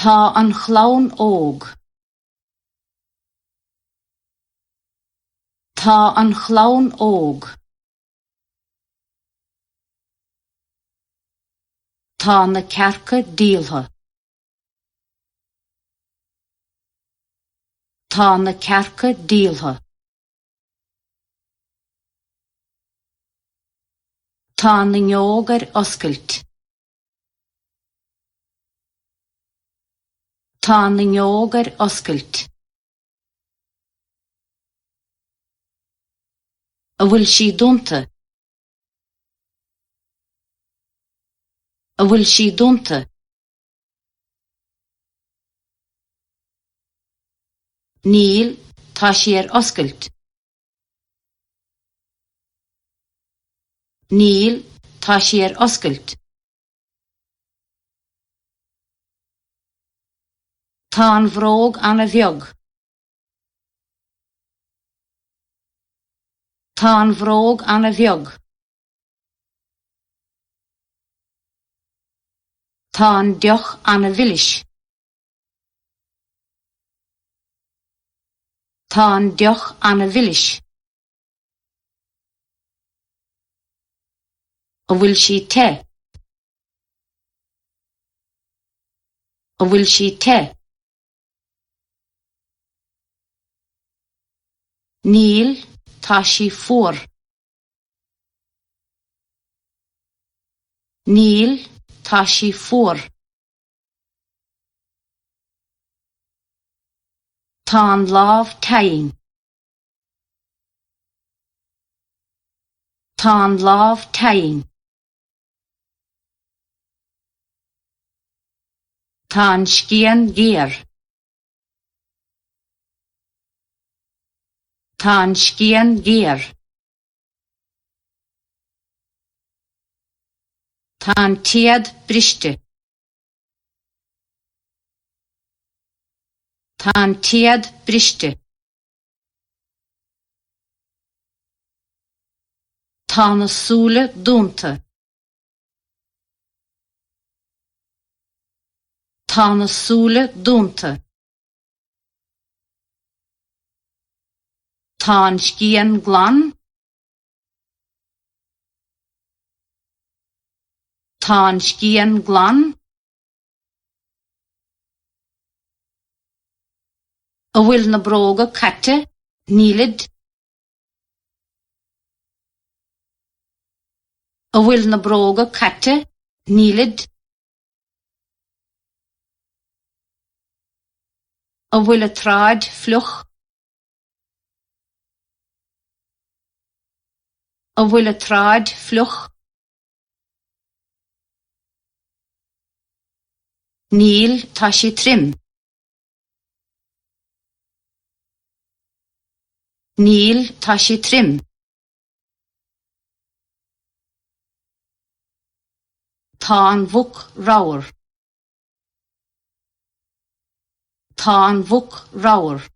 Tá an chlann óg. Tá an chlann óg. Tá na cearca díolta. Tá na cearca díolta. Tá na ngeog ar oscailt. Tá na ngeog ar oscailt. A bhfuil sí dúnta. A bhfuil sí dúnta. Níl, tá sí ar oscailt. Níl, tá sí ar oscailt. Tá an bhróg ana-bheag. Tá an bhróg ana-bheag. Tá an deoch ana-mhilis. Tá an deoch ana-mhilis. A bhfuil sí te. A bhfuil sí te. Níl, tá sí fuar. Níl, tá sí fuar. Tá an lámh tinn. Tá an lámh tinn. Tá an scian géar. Tá an scian géar. Tá an téad briste. Tá an téad briste. Tá na súile dúnta. Tá na súile dúnta. Tá an scian glan. Tá an scian glan. A bhfuil na bróga caite, Nílid. A bhfuil na bróga caite, Nílid. A bhfuil a tsráid fliuch. A bhfuil a tsráid fliuch. Níl, tá sí trim. Níl, tá sí trim. Tá an bhuc rábhar. Tá an bhuc rábhar.